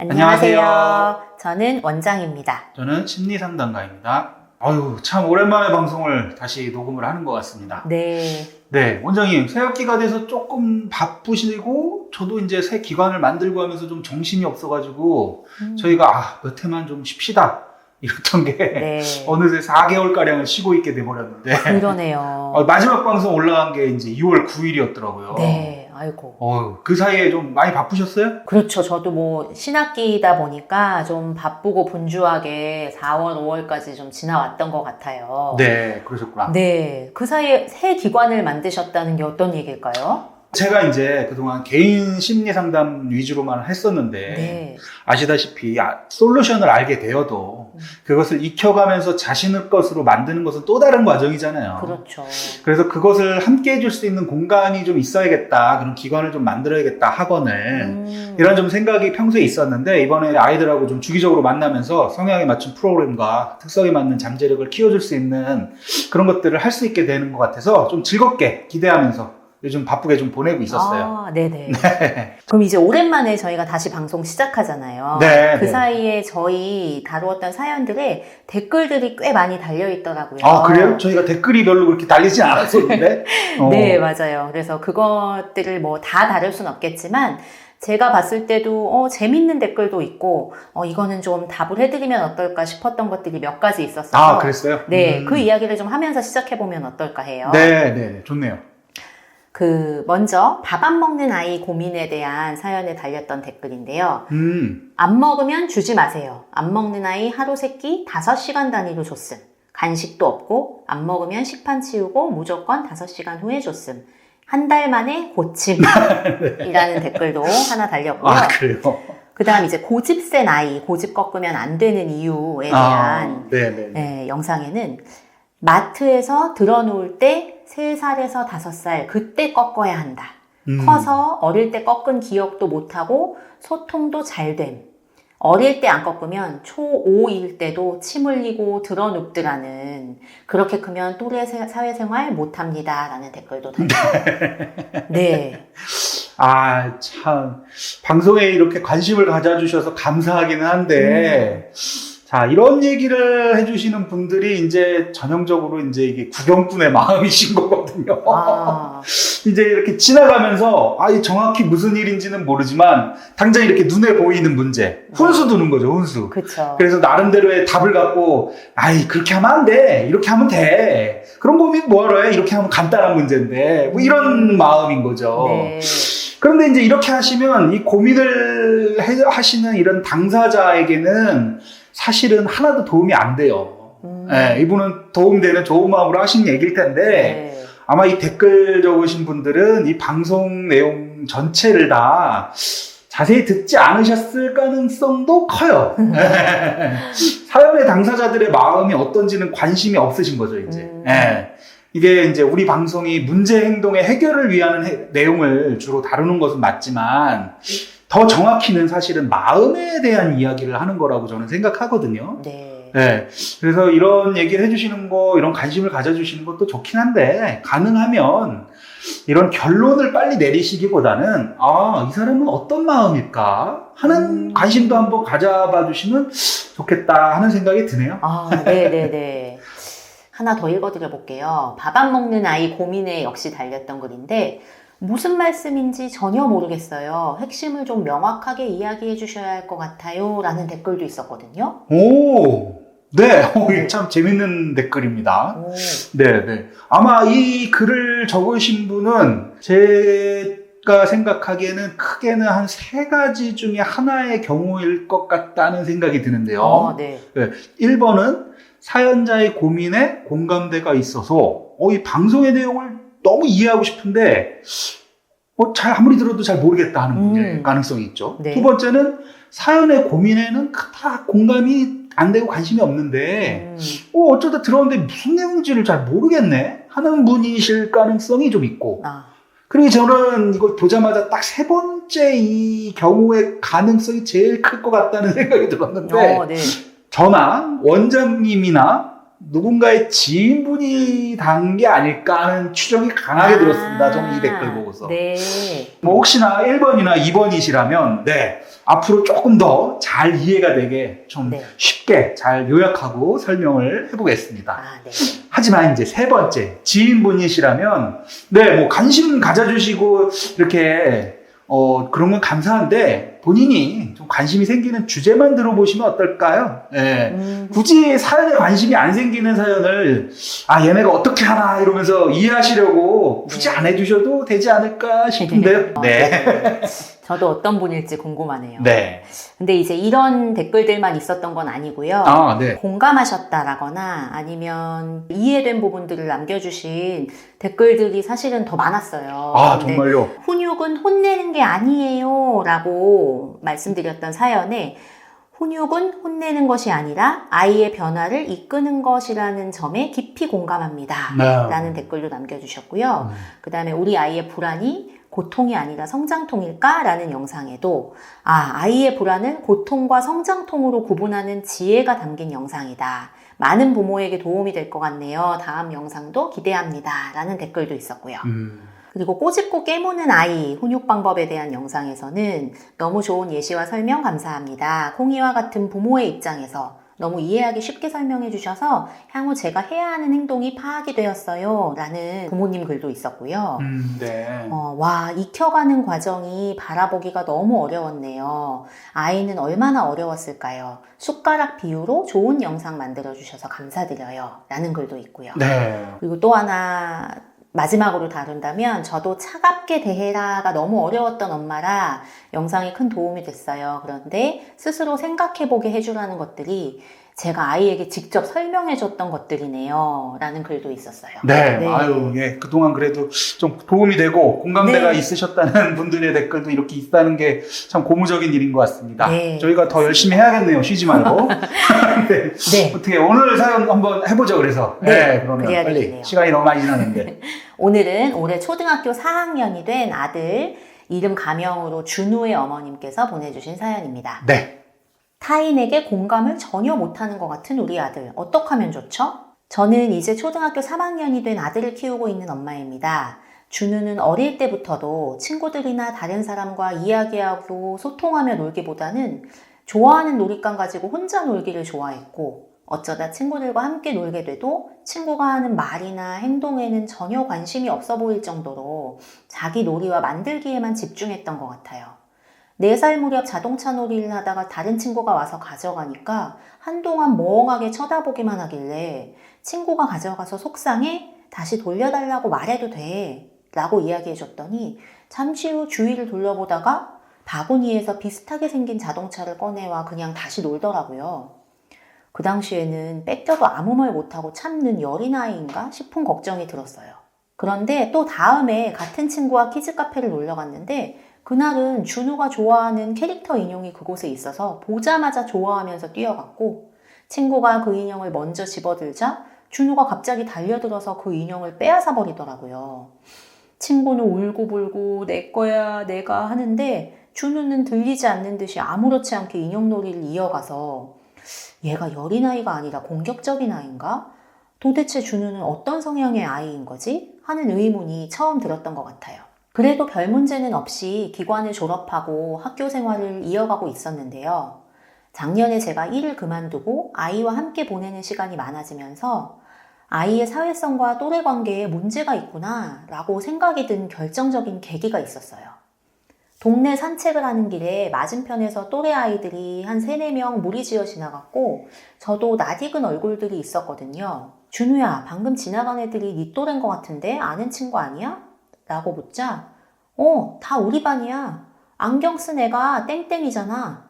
안녕하세요. 저는 원장입니다. 저는 심리상담가입니다. 아유, 참 오랜만에 방송을 다시 녹음을 하는 것 같습니다. 네. 네, 원장님, 새 학기가 돼서 조금 바쁘시고, 저도 이제 새 기관을 만들고 하면서 좀 정신이 없어가지고, 저희가, 몇 해만 좀 쉽시다. 이랬던 게, 네. 어느새 4개월가량을 쉬고 있게 돼버렸는데. 그러네요. 마지막 방송 올라간 게 이제 2월 9일이었더라고요. 네, 아이고. 그 사이에 좀 많이 바쁘셨어요? 그렇죠. 저도 뭐 신학기이다 보니까 좀 바쁘고 분주하게 4월, 5월까지 좀 지나왔던 것 같아요. 네, 그러셨구나. 네. 그 사이에 새 기관을 만드셨다는 게 어떤 얘기일까요? 제가 이제 그동안 개인 심리 상담 위주로만 했었는데, 네. 아시다시피 솔루션을 알게 되어도 그것을 익혀가면서 자신의 것으로 만드는 것은 또 다른 과정이잖아요. 그렇죠. 그래서 그것을 함께 해줄 수 있는 공간이 좀 있어야겠다. 그런 기관을 좀 만들어야겠다. 학원을. 이런 좀 생각이 평소에 있었는데, 이번에 아이들하고 좀 주기적으로 만나면서 성향에 맞춘 프로그램과 특성에 맞는 잠재력을 키워줄 수 있는 그런 것들을 할 수 있게 되는 것 같아서 좀 즐겁게 기대하면서 요즘 바쁘게 좀 보내고 있었어요. 네네. 네. 그럼 이제 오랜만에 저희가 다시 방송 시작하잖아요. 네. 그 사이에 저희 다루었던 사연들에 댓글들이 꽤 많이 달려있더라고요. 아, 그래요? 저희가 댓글이 별로 그렇게 달리진 않았었는데? 네, 맞아요. 그래서 그것들을 뭐 다 다룰 순 없겠지만, 제가 봤을 때도 재밌는 댓글도 있고 이거는 좀 답을 해드리면 어떨까 싶었던 것들이 몇 가지 있었어서. 아, 그랬어요? 네, 그 이야기를 좀 하면서 시작해보면 어떨까 해요. 네, 좋네요. 먼저 밥 안 먹는 아이 고민에 대한 사연에 달렸던 댓글인데요. 안 먹으면 주지 마세요. 안 먹는 아이 하루 세끼 5시간 단위로 줬음. 간식도 없고 안 먹으면 식판 치우고 무조건 5시간 후에 줬음. 한 달 만에 고침이라는 댓글도 하나 달렸고요. 아, 그래요? 그 다음 이제 고집 센 아이, 고집 꺾으면 안 되는 이유에 대한 영상에는 마트에서 들어놓을 때 3살에서 5살 그때 꺾어야 한다. 커서 어릴 때 꺾은 기억도 못하고 소통도 잘 됨. 어릴 때 안 꺾으면 초5일 때도 침 흘리고 들어눕더라는, 그렇게 크면 또래 사회생활 못합니다 라는 댓글도 달렸어요. 네. 아, 참 방송에 이렇게 관심을 가져주셔서 감사하기는 한데 자, 이런 얘기를 해주시는 분들이 이제 전형적으로 이제 이게 구경꾼의 마음이신 거거든요. 이제 이렇게 지나가면서 정확히 무슨 일인지는 모르지만 당장 이렇게 눈에 보이는 문제, 훈수 두는 거죠, 훈수. 그쵸. 그래서 나름대로의 답을 갖고 그렇게 하면 안 돼, 이렇게 하면 돼, 그런 고민 뭐하러 해, 이렇게 하면 간단한 문제인데, 뭐 이런 마음인 거죠. 네. 그런데 이제 이렇게 하시면 이 고민을 하시는 이런 당사자에게는 사실은 하나도 도움이 안 돼요. 네, 이분은 도움되는 좋은 마음으로 하신 얘기일 텐데, 아마 이 댓글 적으신 분들은 이 방송 내용 전체를 다 자세히 듣지 않으셨을 가능성도 커요. 사연의 당사자들의 마음이 어떤지는 관심이 없으신 거죠, 이제. 이게 이제 우리 방송이 문제 행동의 해결을 위한 내용을 주로 다루는 것은 맞지만, 더 정확히는 사실은 마음에 대한 이야기를 하는 거라고 저는 생각하거든요. 네. 그래서 이런 얘기를 해주시는 거, 이런 관심을 가져주시는 것도 좋긴 한데, 가능하면 이런 결론을 빨리 내리시기보다는 이 사람은 어떤 마음일까 하는 관심도 한번 가져봐 주시면 좋겠다 하는 생각이 드네요. 네네네. 하나 더 읽어드려 볼게요. 밥 안 먹는 아이 고민에 역시 달렸던 글인데, 무슨 말씀인지 전혀 모르겠어요. 핵심을 좀 명확하게 이야기해 주셔야 할 것 같아요 라는 댓글도 있었거든요. 네. 참 재밌는 댓글입니다. 네. 아마 이 글을 적으신 분은 제가 생각하기에는 크게는 한 3가지 중에 하나의 경우일 것 같다는 생각이 드는데요. 1번은 사연자의 고민에 공감대가 있어서 이 방송의 내용을 너무 이해하고 싶은데 잘 아무리 들어도 잘 모르겠다 하는 문제 가능성이 있죠. 네. 2번째는 사연의 고민에는 다 공감이 안 되고 관심이 없는데 어쩌다 들었는데 무슨 내용인지를 잘 모르겠네 하는 분이실 가능성이 좀 있고, 그리고 저는 이걸 보자마자 딱 3번째 이 경우의 가능성이 제일 클 것 같다는 생각이 들었는데, 저나 원장님이나 누군가의 지인분이 단 게 아닐까 하는 추정이 강하게 들었습니다. 저는 이 댓글 보고서. 네. 뭐 혹시나 1번이나 2번이시라면, 앞으로 조금 더 잘 이해가 되게 좀 네. 쉽게 잘 요약하고 설명을 해보겠습니다. 아, 네. 하지만 이제 세 번째, 지인분이시라면, 네, 뭐 관심 가져주시고, 이렇게, 그런 건 감사한데, 본인이 좀 관심이 생기는 주제만 들어보시면 어떨까요? 네. 굳이 사연에 관심이 안 생기는 사연을, 얘네가 어떻게 하나, 이러면서 이해하시려고 굳이 안 해주셔도 되지 않을까 싶은데요. 네. 저도 어떤 분일지 궁금하네요. 네. 근데 이제 이런 댓글들만 있었던 건 아니고요. 네. 공감하셨다라거나 아니면 이해된 부분들을 남겨주신 댓글들이 사실은 더 많았어요. 정말요? 훈육은 혼내는 게 아니에요 라고 말씀드렸던 사연에 훈육은 혼내는 것이 아니라 아이의 변화를 이끄는 것이라는 점에 깊이 공감합니다. 라는 댓글도 남겨주셨고요. 그 다음에 우리 아이의 불안이 고통이 아니라 성장통일까? 라는 영상에도 아이의 불안은 고통과 성장통으로 구분하는 지혜가 담긴 영상이다. 많은 부모에게 도움이 될 것 같네요. 다음 영상도 기대합니다. 라는 댓글도 있었고요. 그리고 꼬집고 깨무는 아이 훈육 방법에 대한 영상에서는 너무 좋은 예시와 설명 감사합니다. 콩이와 같은 부모의 입장에서 너무 이해하기 쉽게 설명해 주셔서 향후 제가 해야 하는 행동이 파악이 되었어요. 라는 부모님 글도 있었고요. 네. 익혀가는 과정이 바라보기가 너무 어려웠네요. 아이는 얼마나 어려웠을까요? 숟가락 비유로 좋은 영상 만들어 주셔서 감사드려요. 라는 글도 있고요. 네. 그리고 또 하나 마지막으로 다룬다면 저도 차갑게 대해라가 너무 어려웠던 엄마라 영상이 큰 도움이 됐어요. 그런데 스스로 생각해보게 해주라는 것들이 제가 아이에게 직접 설명해줬던 것들이네요. 라는 글도 있었어요. 네. 그동안 그래도 좀 도움이 되고 공감대가 있으셨다는 분들의 댓글도 이렇게 있다는 게 참 고무적인 일인 것 같습니다. 저희가 더 열심히 해야겠네요. 쉬지 말고. 어떻게 오늘 사연 한번 해보죠. 그래서. 그러면 빨리 되겠네요. 시간이 너무 많이 지났는데. 오늘은 올해 초등학교 4학년이 된 아들 이름 가명으로 준우의 어머님께서 보내주신 사연입니다. 타인에게 공감을 전혀 못하는 것 같은 우리 아들, 어떻게 하면 좋죠? 저는 이제 초등학교 3학년이 된 아들을 키우고 있는 엄마입니다. 준우는 어릴 때부터도 친구들이나 다른 사람과 이야기하고 소통하며 놀기보다는 좋아하는 놀잇감 가지고 혼자 놀기를 좋아했고 어쩌다 친구들과 함께 놀게 돼도 친구가 하는 말이나 행동에는 전혀 관심이 없어 보일 정도로 자기 놀이와 만들기에만 집중했던 것 같아요. 4살 무렵 자동차 놀이를 하다가 다른 친구가 와서 가져가니까 한동안 멍하게 쳐다보기만 하길래 친구가 가져가서 속상해? 다시 돌려달라고 말해도 돼 라고 이야기해줬더니 잠시 후 주위를 돌려보다가 바구니에서 비슷하게 생긴 자동차를 꺼내와 그냥 다시 놀더라고요. 그 당시에는 뺏겨도 아무 말 못하고 참는 여린아이인가 싶은 걱정이 들었어요. 그런데 또 다음에 같은 친구와 키즈카페를 놀러 갔는데 그날은 준우가 좋아하는 캐릭터 인형이 그곳에 있어서 보자마자 좋아하면서 뛰어갔고 친구가 그 인형을 먼저 집어들자 준우가 갑자기 달려들어서 그 인형을 빼앗아 버리더라고요. 친구는 울고불고 내 거야 내가 하는데 준우는 들리지 않는 듯이 아무렇지 않게 인형놀이를 이어가서 얘가 여린아이가 아니라 공격적인 아이인가? 도대체 준우는 어떤 성향의 아이인 거지? 하는 의문이 처음 들었던 것 같아요. 그래도 별 문제는 없이 기관을 졸업하고 학교 생활을 이어가고 있었는데요. 작년에 제가 일을 그만두고 아이와 함께 보내는 시간이 많아지면서 아이의 사회성과 또래 관계에 문제가 있구나 라고 생각이 든 결정적인 계기가 있었어요. 동네 산책을 하는 길에 맞은편에서 또래 아이들이 한 3-4명 무리지어 지나갔고 저도 낯익은 얼굴들이 있었거든요. 준우야, 방금 지나간 애들이 네 또래인 것 같은데 아는 친구 아니야? 라고 묻자 다 우리 반이야. 안경 쓴 애가 땡땡이잖아.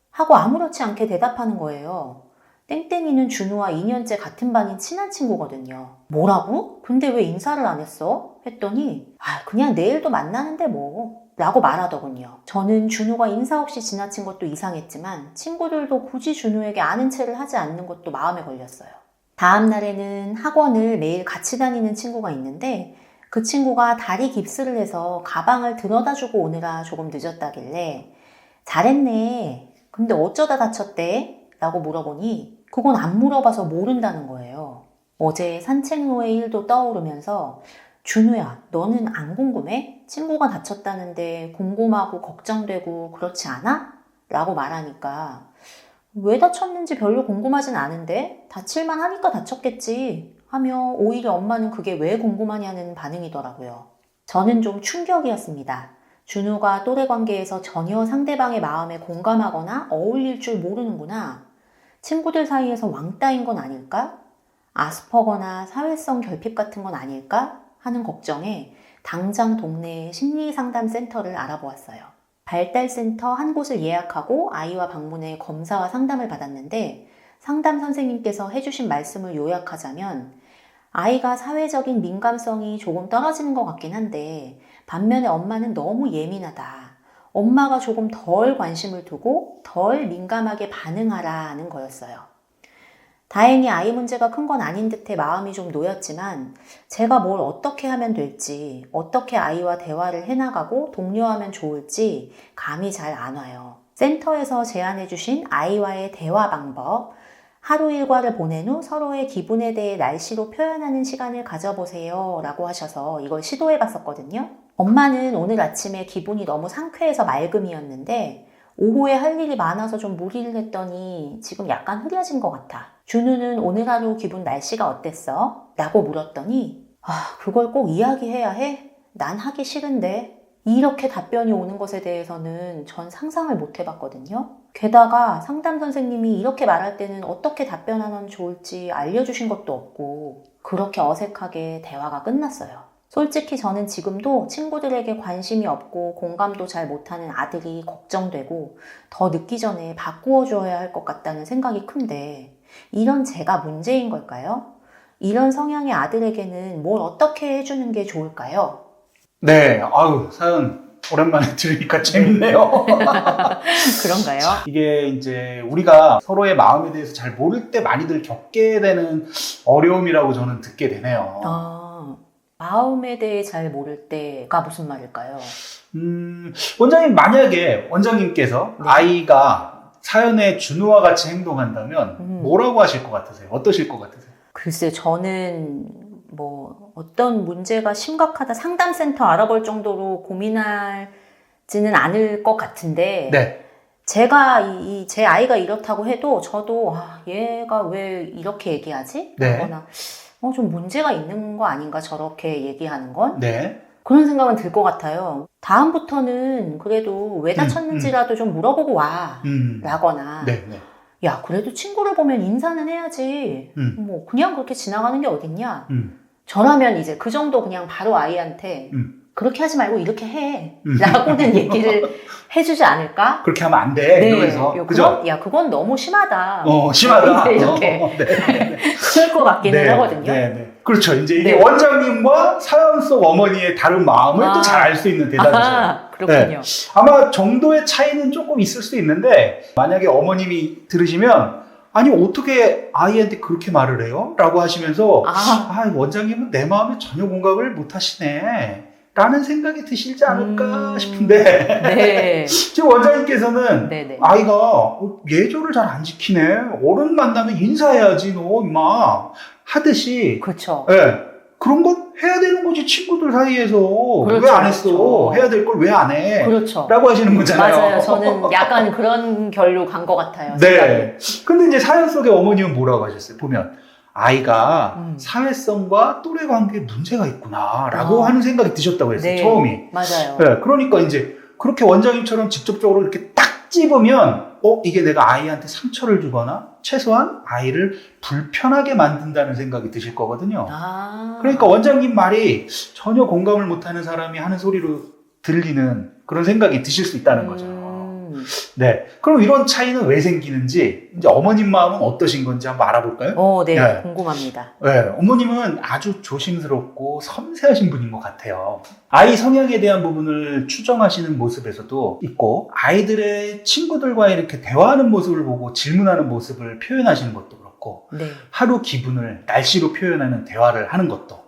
하고 아무렇지 않게 대답하는 거예요. 땡땡이는 준우와 2년째 같은 반인 친한 친구거든요. 뭐라고? 근데 왜 인사를 안 했어? 했더니 그냥 내일도 만나는데 뭐 라고 말하더군요. 저는 준우가 인사 없이 지나친 것도 이상했지만 친구들도 굳이 준우에게 아는 체를 하지 않는 것도 마음에 걸렸어요. 다음 날에는 학원을 매일 같이 다니는 친구가 있는데 그 친구가 다리 깁스를 해서 가방을 들여다주고 오느라 조금 늦었다길래 잘했네. 근데 어쩌다 다쳤대? 라고 물어보니 그건 안 물어봐서 모른다는 거예요. 어제 산책로의 일도 떠오르면서 준우야, 너는 안 궁금해? 친구가 다쳤다는데 궁금하고 걱정되고 그렇지 않아? 라고 말하니까 왜 다쳤는지 별로 궁금하진 않은데 다칠만 하니까 다쳤겠지 하며 오히려 엄마는 그게 왜 궁금하냐는 반응이더라고요. 저는 좀 충격이었습니다. 준우가 또래 관계에서 전혀 상대방의 마음에 공감하거나 어울릴 줄 모르는구나. 친구들 사이에서 왕따인 건 아닐까? 아스퍼거나 사회성 결핍 같은 건 아닐까? 하는 걱정에 당장 동네에 심리상담센터를 알아보았어요. 발달센터 한 곳을 예약하고 아이와 방문해 검사와 상담을 받았는데 상담 선생님께서 해주신 말씀을 요약하자면 아이가 사회적인 민감성이 조금 떨어지는 것 같긴 한데 반면에 엄마는 너무 예민하다. 엄마가 조금 덜 관심을 두고 덜 민감하게 반응하라는 거였어요. 다행히 아이 문제가 큰 건 아닌 듯해 마음이 좀 놓였지만 제가 뭘 어떻게 하면 될지, 어떻게 아이와 대화를 해나가고 독려하면 좋을지 감이 잘 안 와요. 센터에서 제안해 주신 아이와의 대화 방법, 하루 일과를 보낸 후 서로의 기분에 대해 날씨로 표현하는 시간을 가져보세요 라고 하셔서 이걸 시도해 봤었거든요. 엄마는 오늘 아침에 기분이 너무 상쾌해서 맑음이었는데 오후에 할 일이 많아서 좀 무리를 했더니 지금 약간 흐려진 것 같아. 준우는 오늘 하루 기분 날씨가 어땠어? 라고 물었더니 그걸 꼭 이야기해야 해? 난 하기 싫은데. 이렇게 답변이 오는 것에 대해서는 전 상상을 못 해봤거든요. 게다가 상담 선생님이 이렇게 말할 때는 어떻게 답변하면 좋을지 알려주신 것도 없고 그렇게 어색하게 대화가 끝났어요. 솔직히 저는 지금도 친구들에게 관심이 없고 공감도 잘 못하는 아들이 걱정되고 더 늦기 전에 바꾸어줘야 할 것 같다는 생각이 큰데 이런 제가 문제인 걸까요? 이런 성향의 아들에게는 뭘 어떻게 해주는 게 좋을까요? 네, 사연 오랜만에 들으니까 재밌네요. 그런가요? 이게 이제 우리가 서로의 마음에 대해서 잘 모를 때 많이들 겪게 되는 어려움이라고 저는 듣게 되네요. 마음에 대해 잘 모를 때가 무슨 말일까요? 원장님, 만약에 원장님께서 네. 아이가 사연의 준우와 같이 행동한다면 뭐라고 하실 것 같으세요? 어떠실 것 같으세요? 글쎄, 저는 어떤 문제가 심각하다 상담센터 알아볼 정도로 고민하지는 않을 것 같은데 네. 제가 제 아이가 이렇다고 해도 저도 얘가 왜 이렇게 얘기하지? 네. 하거나 좀 문제가 있는 거 아닌가 저렇게 얘기하는 건? 네. 그런 생각은 들 것 같아요. 다음부터는 그래도 왜 다쳤는지라도 좀 물어보고 와 라거나 네, 네. 야 그래도 친구를 보면 인사는 해야지 그냥 그렇게 지나가는 게 어딨냐 저라면 이제 그 정도 그냥 바로 아이한테 그렇게 하지 말고 이렇게 해 라고는 얘기를 해주지 않을까? 그렇게 하면 안 돼. 네. 이러면서 그죠? 그건 너무 심하다. 심하다. 이렇게 네. 그럴 것 같기는 하거든요. 네. 그렇죠. 이제 이게 원장님과 사연 속 어머니의 다른 마음을 또 잘 알 수 있는 대답이죠. 그렇군요. 네. 아마 정도의 차이는 조금 있을 수 있는데 만약에 어머님이 들으시면 아니 어떻게 아이한테 그렇게 말을 해요? 라고 하시면서 원장님은 내 마음에 전혀 공감을 못 하시네 라는 생각이 드시지 않을까 싶은데 네. 지금 원장님께서는 네네. 아이가 예절을 잘 안 지키네 어른 만나면 인사해야지 너 임마 하듯이 그렇죠. 네. 그런 건 해야 되는 거지 친구들 사이에서 그렇죠, 왜 안 했어? 그렇죠. 해야 될 걸 왜 안 해? 그렇죠. 라고 하시는 거잖아요. 맞아요. 저는 약간 그런 결로 간 것 같아요. 네. 근데 이제 사연 속의 어머님은 뭐라고 하셨어요? 보면 아이가 사회성과 또래 관계에 문제가 있구나 라고 하는 생각이 드셨다고 했어요. 네. 처음이. 맞아요. 네. 그러니까 이제 그렇게 원장님처럼 직접적으로 이렇게 딱 집으면 이게 내가 아이한테 상처를 주거나 최소한 아이를 불편하게 만든다는 생각이 드실 거거든요. 그러니까 원장님 말이 전혀 공감을 못하는 사람이 하는 소리로 들리는 그런 생각이 드실 수 있다는 거죠. 네. 그럼 이런 차이는 왜 생기는지 이제 어머님 마음은 어떠신 건지 한번 알아볼까요? 네. 네. 궁금합니다. 네. 어머님은 아주 조심스럽고 섬세하신 분인 것 같아요. 아이 성향에 대한 부분을 추정하시는 모습에서도 있고 아이들의 친구들과 이렇게 대화하는 모습을 보고 질문하는 모습을 표현하시는 것도 그렇고 하루 기분을 날씨로 표현하는 대화를 하는 것도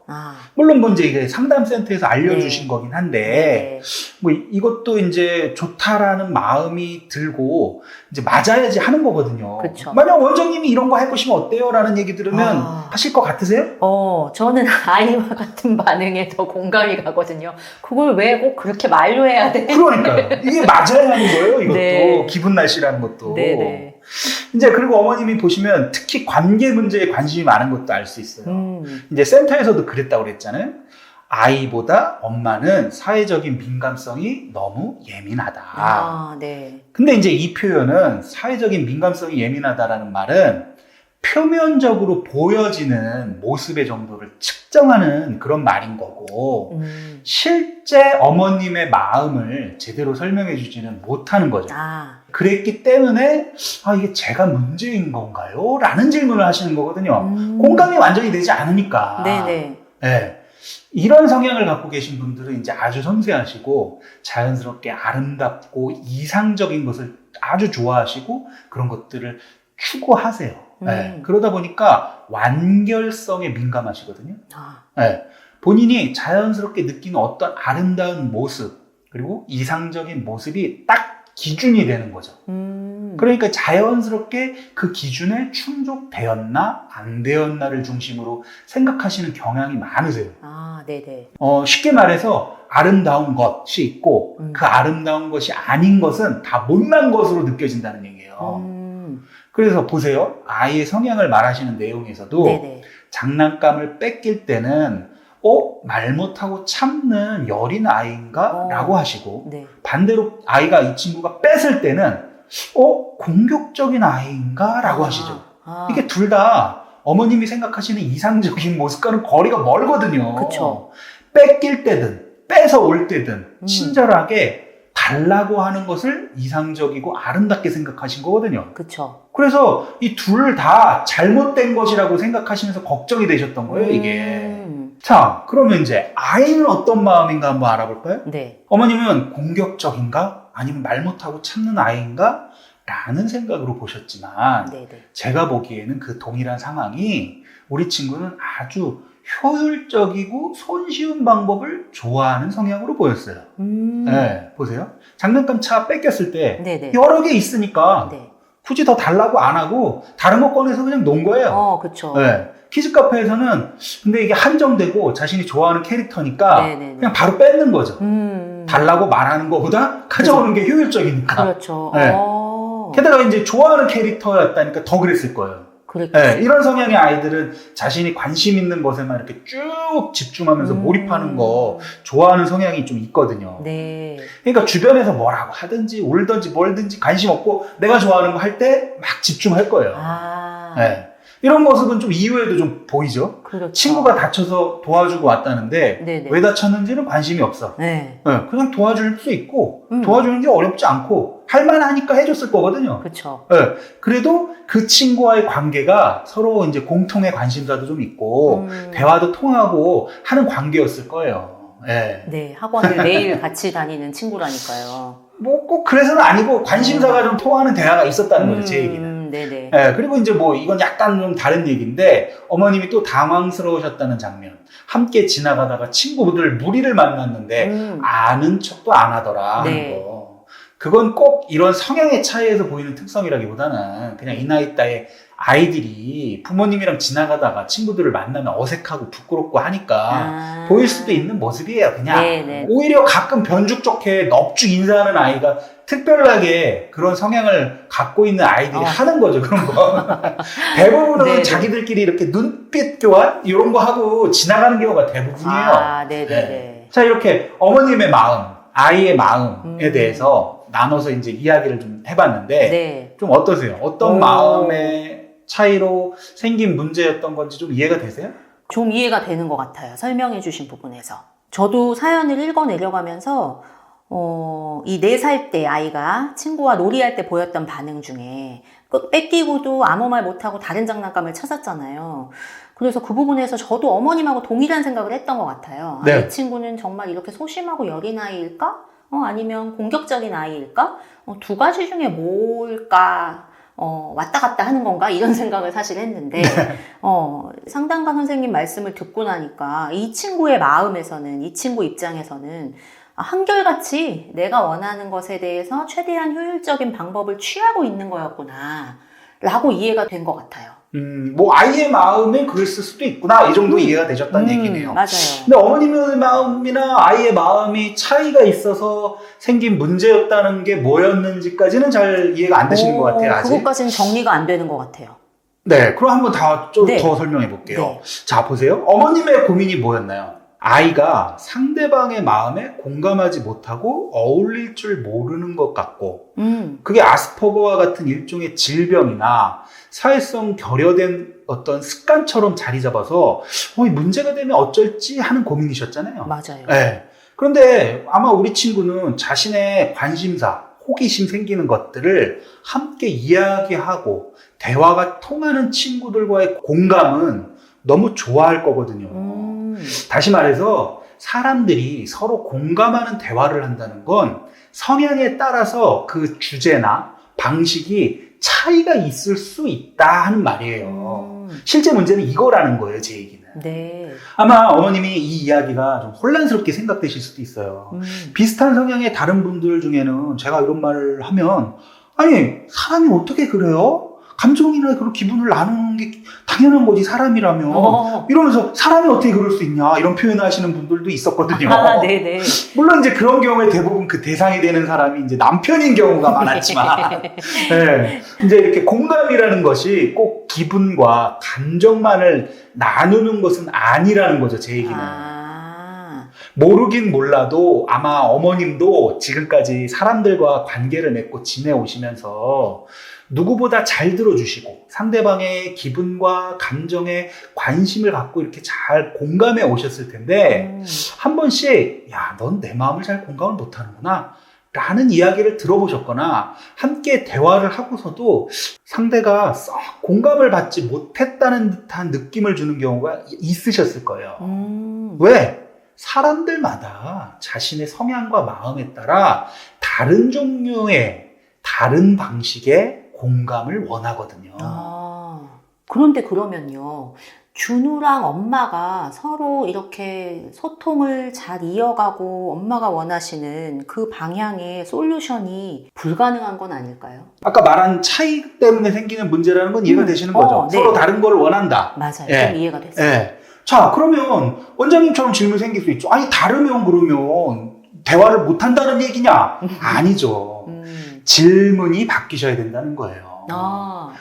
물론 뭐 이제 이게 상담센터에서 알려주신 네. 거긴 한데, 뭐 이것도 이제 좋다라는 마음이 들고, 이제 맞아야지 하는 거거든요. 그쵸. 만약 원장님이 이런 거 해보시면 어때요? 라는 얘기 들으면 하실 것 같으세요? 저는 아이와 같은 반응에 더 공감이 가거든요. 그걸 왜 꼭 그렇게 말로 해야 돼? 그러니까요. 이게 맞아야 하는 거예요, 이것도. 네. 기분 날씨라는 것도. 네네. 이제 그리고 어머님이 보시면 특히 관계 문제에 관심이 많은 것도 알 수 있어요. 이제 센터에서도 그랬다고 그랬잖아요. 아이보다 엄마는 사회적인 민감성이 너무 예민하다. 네. 근데 이제 이 표현은 사회적인 민감성이 예민하다라는 말은 표면적으로 보여지는 모습의 정도를 측정하는 그런 말인 거고, 실제 어머님의 마음을 제대로 설명해 주지는 못하는 거죠. 그랬기 때문에 이게 제가 문제인 건가요? 라는 질문을 하시는 거거든요. 공감이 완전히 되지 않으니까. 네네. 네. 이런 성향을 갖고 계신 분들은 이제 아주 섬세하시고 자연스럽게 아름답고 이상적인 것을 아주 좋아하시고 그런 것들을 추구하세요. 네. 그러다 보니까 완결성에 민감하시거든요. 네. 본인이 자연스럽게 느끼는 어떤 아름다운 모습 그리고 이상적인 모습이 딱 기준이 되는 거죠. 그러니까 자연스럽게 그 기준에 충족되었나 안 되었나를 중심으로 생각하시는 경향이 많으세요. 네네. 쉽게 말해서 아름다운 것이 있고 그 아름다운 것이 아닌 것은 다 못난 것으로 느껴진다는 얘기예요. 그래서 보세요. 아이의 성향을 말하시는 내용에서도 네네. 장난감을 뺏길 때는 말 못하고 참는 여린 아이인가? 라고 하시고 네. 반대로 아이가 이 친구가 뺏을 때는 공격적인 아이인가? 라고 하시죠. 이게 둘 다 어머님이 생각하시는 이상적인 모습과는 거리가 멀거든요. 그쵸. 뺏길 때든 뺏어 올 때든 친절하게 달라고 하는 것을 이상적이고 아름답게 생각하신 거거든요. 그쵸. 그래서 이 둘 다 잘못된 것이라고 생각하시면서 걱정이 되셨던 거예요, 이게. 자, 그러면 이제 아이는 어떤 마음인가 한번 알아볼까요? 네. 어머님은 공격적인가? 아니면 말 못하고 참는 아이인가? 라는 생각으로 보셨지만 네네. 제가 보기에는 그 동일한 상황이 우리 친구는 아주 효율적이고 손쉬운 방법을 좋아하는 성향으로 보였어요. 네, 보세요. 장난감 차 뺏겼을 때 네네. 여러 개 있으니까 네. 굳이 더 달라고 안 하고 다른 거 꺼내서 그냥 놓은 거예요. 그쵸. 네. 키즈 카페에서는 근데 이게 한정되고 자신이 좋아하는 캐릭터니까 네네네. 그냥 바로 뺏는 거죠. 달라고 말하는 것보다 가져오는 게 효율적이니까. 그렇죠. 네. 게다가 이제 좋아하는 캐릭터였다니까 더 그랬을 거예요. 네, 이런 성향의 아이들은 자신이 관심 있는 것에만 이렇게 쭉 집중하면서 몰입하는 거 좋아하는 성향이 좀 있거든요. 네. 그러니까 주변에서 뭐라고 하든지 울든지 뭘든지 관심 없고 내가 좋아하는 거 할 때 막 집중할 거예요. 네. 이런 모습은 좀 이후에도 좀 보이죠. 그렇죠. 친구가 다쳐서 도와주고 왔다는데 네네. 왜 다쳤는지는 관심이 없어. 네. 네, 그냥 도와줄 수 있고 도와주는 게 어렵지 않고 할만하니까 해줬을 거거든요. 그렇죠. 네, 그래도 그 친구와의 관계가 서로 이제 공통의 관심사도 좀 있고 대화도 통하고 하는 관계였을 거예요. 네. 네, 학원을 매일 같이 다니는 친구라니까요. 뭐 꼭 그래서는 아니고 관심사가 좀 통하는 대화가 있었다는 거죠, 제 얘기는. 네네. 네, 그리고 이제 뭐 이건 약간 좀 다른 얘기인데 어머님이 또 당황스러우셨다는 장면. 함께 지나가다가 친구들 무리를 만났는데 아는 척도 안 하더라 하는 네. 거. 그건 꼭 이런 성향의 차이에서 보이는 특성이라기보다는 그냥 이 나이 따에 아이들이 부모님이랑 지나가다가 친구들을 만나면 어색하고 부끄럽고 하니까 보일 수도 있는 모습이에요, 그냥. 네네. 오히려 가끔 변죽 좋게 넙죽 인사하는 아이가 특별하게 그런 성향을 갖고 있는 아이들이 하는 거죠, 그런 거. 대부분은 네네. 자기들끼리 이렇게 눈빛 교환? 이런 거 하고 지나가는 경우가 대부분이에요. 네네네. 네. 자, 이렇게 어머님의 마음, 아이의 마음에 대해서 나눠서 이제 이야기를 좀 해봤는데, 네. 좀 어떠세요? 어떤 마음의 차이로 생긴 문제였던 건지 좀 이해가 되세요? 좀 이해가 되는 것 같아요. 설명해 주신 부분에서. 저도 사연을 읽어내려가면서 이 4살 때 아이가 친구와 놀이할 때 보였던 반응 중에 뺏기고도 아무 말 못하고 다른 장난감을 찾았잖아요. 그래서 그 부분에서 저도 어머님하고 동일한 생각을 했던 것 같아요. 네. 이 친구는 정말 이렇게 소심하고 여린 아이일까? 아니면 공격적인 아이일까? 두 가지 중에 뭘까? 왔다 갔다 하는 건가? 이런 생각을 사실 했는데, 네. 상담가 선생님 말씀을 듣고 나니까 이 친구의 마음에서는, 이 친구 입장에서는 한결같이 내가 원하는 것에 대해서 최대한 효율적인 방법을 취하고 있는 거였구나, 라고 이해가 된 것 같아요. 뭐 아이의 마음에 그랬을 수도 있구나, 이 정도 이해가 되셨다는 얘기네요. 맞아요. 근데 어머님의 마음이나 아이의 마음이 차이가 있어서 생긴 문제였다는 게 뭐였는지까지는 잘 이해가 안 되시는 것 같아요, 아직. 그것까지는 정리가 안 되는 것 같아요. 네, 그럼 한번 좀 네. 더 설명해 볼게요. 네. 자, 보세요. 어머님의 고민이 뭐였나요? 아이가 상대방의 마음에 공감하지 못하고 어울릴 줄 모르는 것 같고, 그게 아스퍼거와 같은 일종의 질병이나 사회성 결여된 어떤 습관처럼 자리 잡아서 문제가 되면 어쩔지 하는 고민이셨잖아요. 맞아요. 네. 그런데 아마 우리 친구는 자신의 관심사, 호기심 생기는 것들을 함께 이야기하고 대화가 통하는 친구들과의 공감은 너무 좋아할 거거든요. 다시 말해서 사람들이 서로 공감하는 대화를 한다는 건 성향에 따라서 그 주제나 방식이 차이가 있을 수 있다 하는 말이에요. 실제 문제는 이거라는 거예요, 제 얘기는. 네. 아마 어머님이 이 이야기가 좀 혼란스럽게 생각되실 수도 있어요. 비슷한 성향의 다른 분들 중에는 제가 이런 말을 하면, 아니, 사람이 어떻게 그래요? 감정이나 그런 기분을 나누는 게 당연한 거지, 사람이라면. 이러면서 사람이 어떻게 그럴 수 있냐, 이런 표현을 하시는 분들도 있었거든요. 네네. 물론 이제 그런 경우에 대부분 그 대상이 되는 사람이 이제 남편인 경우가 많았지만, 네. 이제 이렇게 공감이라는 것이 꼭 기분과 감정만을 나누는 것은 아니라는 거죠, 제 얘기는. 모르긴 몰라도 아마 어머님도 지금까지 사람들과 관계를 맺고 지내오시면서 누구보다 잘 들어주시고 상대방의 기분과 감정에 관심을 갖고 이렇게 잘 공감해 오셨을 텐데, 한 번씩 야, 넌 내 마음을 잘 공감을 못하는구나 라는 이야기를 들어보셨거나 함께 대화를 하고서도 상대가 썩 공감을 받지 못했다는 듯한 느낌을 주는 경우가 있으셨을 거예요. 왜? 사람들마다 자신의 성향과 마음에 따라 다른 종류의 다른 방식의 공감을 원하거든요. 그런데 그러면요, 준우랑 엄마가 서로 이렇게 소통을 잘 이어가고 엄마가 원하시는 그 방향의 솔루션이 불가능한 건 아닐까요? 아까 말한 차이 때문에 생기는 문제라는 건 이해가 되시는 거죠? 네. 서로 다른 걸 원한다. 맞아요. 예. 좀 이해가 됐어요. 예. 자, 그러면 원장님처럼 질문 생길 수 있죠. 아니, 다르면 그러면 대화를 못한다는 얘기냐? 아니죠. 질문이 바뀌셔야 된다는 거예요.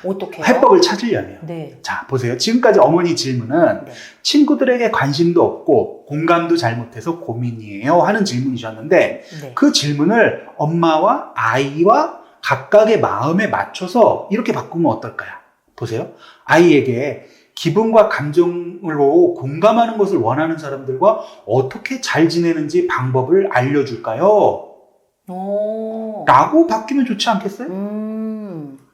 어떻게요? 해법을 찾으려면. 네. 자, 보세요. 지금까지 어머니 질문은 친구들에게 관심도 없고 공감도 잘 못해서 고민이에요 하는 질문이셨는데, 그 질문을 엄마와 아이와 각각의 마음에 맞춰서 이렇게 바꾸면 어떨까요? 보세요. 아이에게 기분과 감정으로 공감하는 것을 원하는 사람들과 어떻게 잘 지내는지 방법을 알려줄까요? 라고 바뀌면 좋지 않겠어요?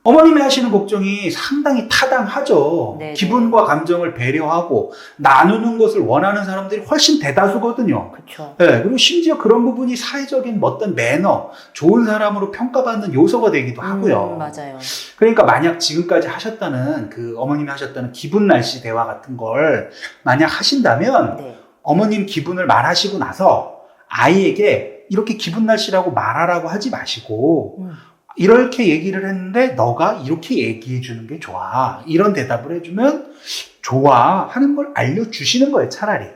어머님이 하시는 걱정이 상당히 타당하죠. 네네. 기분과 감정을 배려하고 나누는 것을 원하는 사람들이 훨씬 대다수거든요. 그렇죠. 네, 그리고 심지어 그런 부분이 사회적인 어떤 매너, 좋은 사람으로 평가받는 요소가 되기도 하고요. 맞아요. 그러니까 만약 지금까지 하셨다는 그 어머님이 하셨다는 기분 날씨 대화 같은 걸 만약 하신다면, 네. 어머님 기분을 말하시고 나서 아이에게 이렇게 기분 날씨라고 말하라고 하지 마시고 이렇게 얘기를 했는데 너가 이렇게 얘기해 주는 게 좋아, 이런 대답을 해주면 좋아 하는 걸 알려주시는 거예요, 차라리.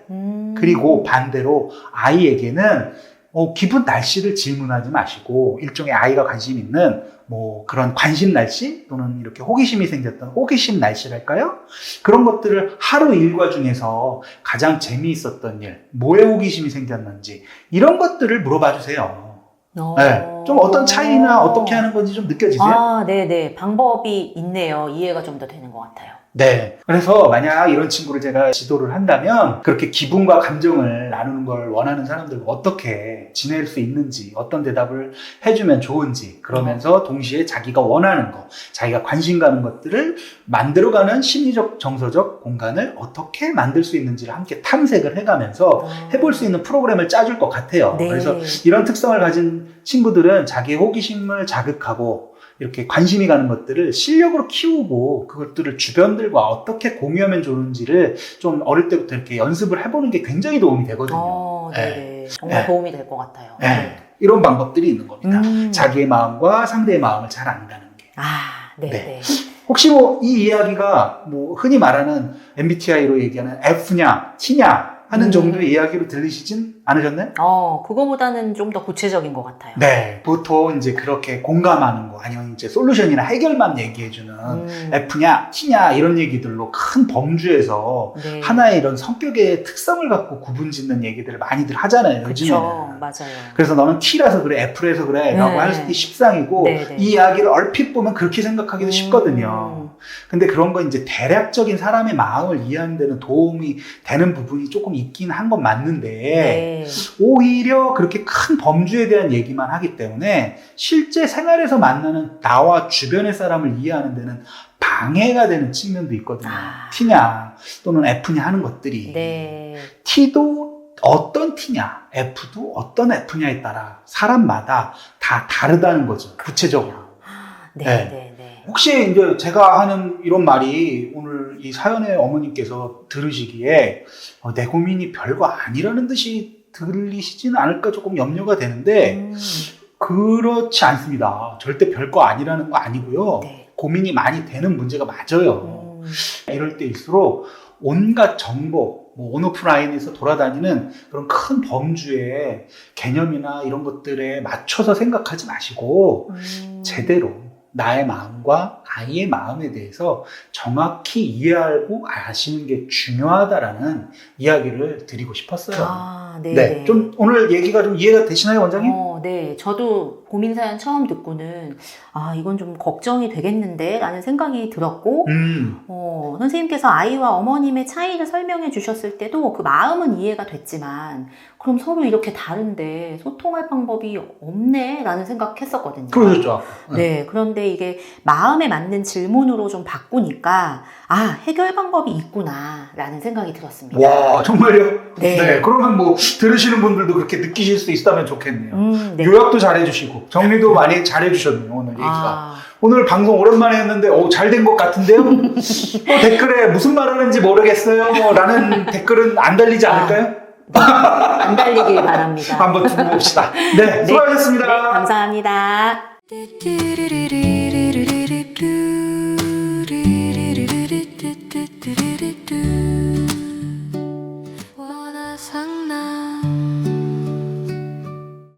그리고 반대로 아이에게는 기분 날씨를 질문하지 마시고 일종의 아이가 관심 있는 뭐 그런 관심 날씨 또는 이렇게 호기심이 생겼던 호기심 날씨랄까요? 그런 것들을 하루 일과 중에서 가장 재미있었던 일, 뭐에 호기심이 생겼는지 이런 것들을 물어봐 주세요. 네, 좀 어떤 차이나 어떻게 하는 건지 좀 느껴지세요? 네네. 방법이 있네요. 이해가 좀 더 되는 것 같아요. 네. 그래서 만약 이런 친구를 제가 지도를 한다면 그렇게 기분과 감정을 나누는 걸 원하는 사람들과 어떻게 지낼 수 있는지, 어떤 대답을 해주면 좋은지, 그러면서 동시에 자기가 원하는 거, 자기가 관심 가는 것들을 만들어가는 심리적, 정서적 공간을 어떻게 만들 수 있는지를 함께 탐색을 해가면서 해볼 수 있는 프로그램을 짜줄 것 같아요. 네. 그래서 이런 특성을 가진 친구들은 자기의 호기심을 자극하고 이렇게 관심이 가는 것들을 실력으로 키우고 그것들을 주변들과 어떻게 공유하면 좋은지를 좀 어릴 때부터 이렇게 연습을 해보는 게 굉장히 도움이 되거든요. 네. 정말 도움이 될 것 같아요. 네. 이런 방법들이 있는 겁니다. 자기의 마음과 상대의 마음을 잘 안다는 게. 네. 혹시 뭐 이 이야기가 뭐 흔히 말하는 MBTI로 얘기하는 F냐, T냐 하는 정도의 이야기로 들리시진 않으셨나요? 그거보다는 좀 더 구체적인 것 같아요. 네, 보통 이제 그렇게 공감하는 거 아니면 이제 솔루션이나 해결만 얘기해주는 F냐, T냐 이런 얘기들로 큰 범주에서 네. 하나의 이런 성격의 특성을 갖고 구분짓는 얘기들을 많이들 하잖아요, 요즘에는. 맞아요. 그래서 너는 T라서 그래, F라서 그래 라고 할 때 십상이고 이 이야기를 얼핏 보면 그렇게 생각하기도 쉽거든요. 근데 그런 거 이제 대략적인 사람의 마음을 이해하는 데는 도움이 되는 부분이 조금 있긴 한 건 맞는데 오히려 그렇게 큰 범주에 대한 얘기만 하기 때문에 실제 생활에서 만나는 나와 주변의 사람을 이해하는 데는 방해가 되는 측면도 있거든요. T냐 또는 F냐 하는 것들이. T도 어떤 T냐, F도 어떤 F냐에 따라 사람마다 다 다르다는 거죠. 구체적으로. 혹시 이제 제가 하는 이런 말이 오늘 이 사연의 어머님께서 들으시기에 내 고민이 별거 아니라는 듯이 들리시지는 않을까 조금 염려가 되는데 그렇지 않습니다. 절대 별거 아니라는 거 아니고요. 고민이 많이 되는 문제가 맞아요. 이럴 때일수록 온갖 정보, 온오프라인에서 돌아다니는 그런 큰 범주의 개념이나 이런 것들에 맞춰서 생각하지 마시고 제대로 나의 마음과 아이의 마음에 대해서 정확히 이해하고 아시는 게 중요하다라는 이야기를 드리고 싶었어요. 네. 좀 오늘 얘기가 좀 이해가 되시나요, 원장님? 네. 저도 고민 사연 처음 듣고는 이건 좀 걱정이 되겠는데 라는 생각이 들었고 선생님께서 아이와 어머님의 차이를 설명해 주셨을 때도 그 마음은 이해가 됐지만 그럼 서로 이렇게 다른데 소통할 방법이 없네 라는 생각했었거든요. 그러셨죠. 네. 그런데 이게 마음에 맞는 질문으로 좀 바꾸니까 해결 방법이 있구나 라는 생각이 들었습니다. 와, 정말요? 네. 그러면 뭐 들으시는 분들도 그렇게 느끼실 수 있다면 좋겠네요. 네. 요약도 잘해주시고 정리도 많이 잘해주셨네요, 오늘 얘기가. 오늘 방송 오랜만에 했는데 잘 된 것 같은데요? 댓글에 무슨 말 하는지 모르겠어요 라는 댓글은 안 달리지 않을까요? 안 달리길 바랍니다. 한번 두고 봅시다. 네, 수고하셨습니다. 네, 감사합니다. 원하상 나